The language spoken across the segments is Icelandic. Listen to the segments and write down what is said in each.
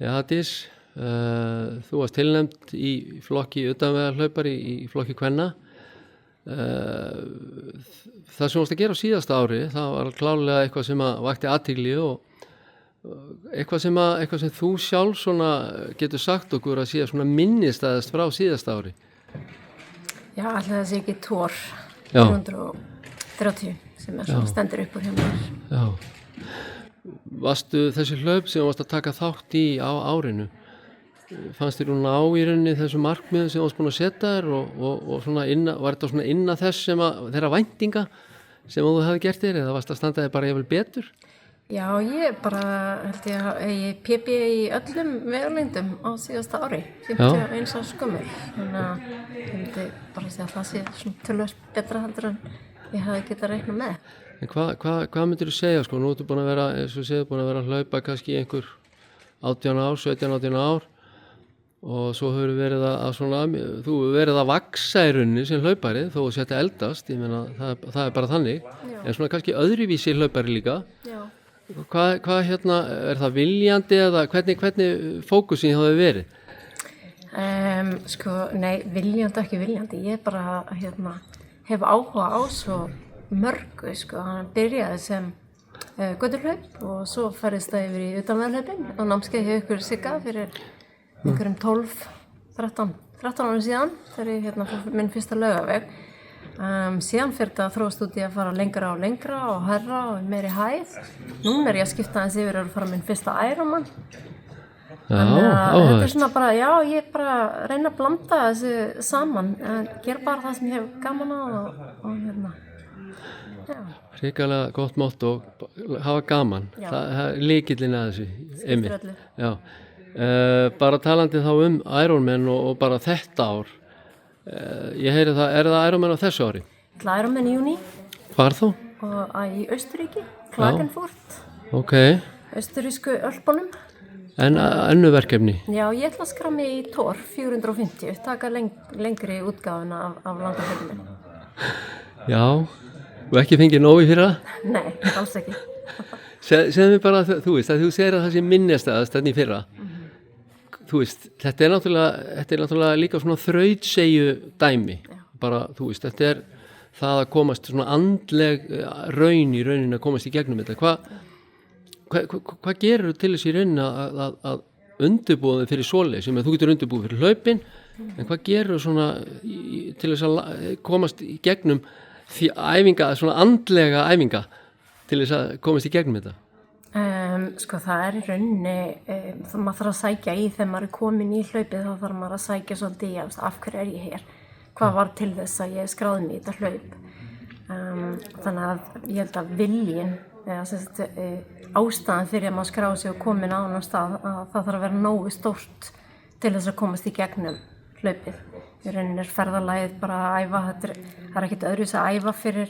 Ja, Hafdís, þú varst tilnefnd í flokki utanvegarhlaupari í flokki kvenna. Það sem varst að gera á síðasta ári, það var klárlega eitthvað sem að vakti athygli og eitthvað sem þú sjálf svona getur sagt okkur að sé svona minnisstæðast frá síðasta ári. Já, alltaf það sé ekki Tór Já. 330 sem svona stendur upp úr hjá mér. Já. Varstu þessi hlaup sem varst að taka þátt í á árinu, fannst þér ná í rauninni þessu markmiðum sem varst búin að setja þér og svona var þetta svona innan þess sem þeirra væntinga sem þú hefði gert þér eða varst að standa þér bara jafnvel betur? Já, ég bara held ég að ég PB í öllum vegalengdum á síðasta ári, 51 árs gömul. Þannig að ég myndi bara segja að það sé svona tölvöld betra heldur en ég hefði getað reiknað með. En hvað myndir þú segja, sko, nú ertu búin að vera, eins og segðu, búin að vera að hlaupa kannski í einhver 17-18 ár og svo hefur verið að svona, þú hefur verið að vaksa í rauninni sem hlaupari þó að setja eldast, ég meina það er bara þannig, en svona kannski öðruvísi hlaupari líka. Já. Hvað hérna, er það viljandi eða hvernig fókusin það hefur verið? Nei, viljandi ekki viljandi, ég bara hef áhuga á svo mörgu, hann byrjaði sem göturhlaup og svo færist það yfir í utanvegarhlaupin og námskeið hjá ykkur Sigga fyrir einhverjum 13 árum síðan þegar ég fór minn fyrsta Laugaveg. Síðan fyrir þetta þróast út í að fara lengra og hærra og meiri hæð. Núna er ég að skipta aðeins yfir að fara minn fyrsta Ironman. Þetta er svona bara, ég bara reyna að blanda þessu saman, gera bara það sem ég hef gaman á og Hrikalega gott motto, hafa gaman. Það er lykillinn að þessu. Skiptir öllu. Já. Bara talandi þá Ironman og bara þetta ár. Ég heyri það, er það Ironman á þessu ári? Ironman í júní. Hvar þá? Og í Austurríki, Klagenfurt. Ok. Austurrísku Ölpunum. En önnu verkefni? Já, ég ætla að skrá mig í Tór 450, taka lengri útgáfuna af landahlaupinu. Já. Og ekki fengið nóg í fyrra? Nei, alls ekki. Segðu mér bara, þú veist, að þú segir að það sé minnistæðast þarna í fyrra. Þú veist, þetta er náttúrulega líka svona þrautseigju dæmi. Bara, þú veist, þetta er það að komast svona andleg raun í rauninni að komast í gegnum þetta. Hvað gerur þú til þess í rauninni að undirbúa þig fyrir svoleið sem þú getur undirbúið fyrir hlaupin, en hvað gerur þú svona til þess að komast í gegnum því æfinga, svona andlega æfinga til þess að komast í gegnum þetta? Það er í rauninni, maður þarf að sækja í þegar maður er komin í hlaupið, þá þarf maður að sækja svolítið í af hverju er ég hér, hvað var til þess að ég skráði mig í þetta hlaup. Þannig að ég held að viljinn, ástæðan fyrir að maður skráði sig og komin á annan stað, að það þarf að vera nógu stórt til þess að komast í gegnum hlaupið. Í rauninni er ferðalagið bara að æfa, það er ekkert öðruvísi að æfa fyrir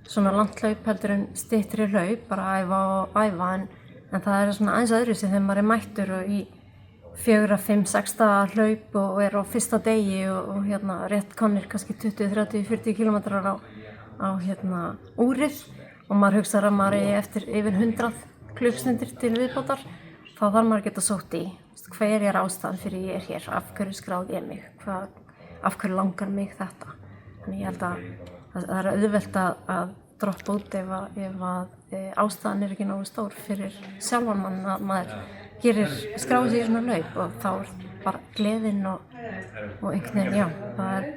svona langt hlaup heldur en styttri hlaup, bara að æfa, en það er svona aðeins öðruvísi þegar maður er mættur og í 4, 5, 6 daga hlaup og er á fyrsta degi og rétt komnir kannski 20, 30, 40 kilometrar á úrið og maður hugsar að maður er eftir yfir 100 klukkstundir til viðbótar, þá þarf maður að geta sótt í hver er ástæðan fyrir ég er hér, af hverju skráði ég mig, af hverju langar mig þetta. Þannig ég held að það er auðvelt að droppa út ef að ástæðan er ekki nógu stór fyrir sjálfan mann að maður skráði sig í svona laup og þá er bara gleðin og einhvern veginn,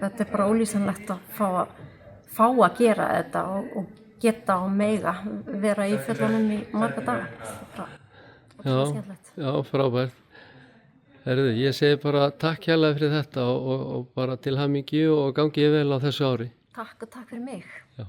þetta er bara ólýsanlegt að fá að gera þetta og geta og mega vera í fjöllunum í marga daga. Já, frábært. Herðu, ég segi bara takk hérlega fyrir þetta og bara til hamingju og gangi ég vel á þessu ári. Takk og takk fyrir mig. Já.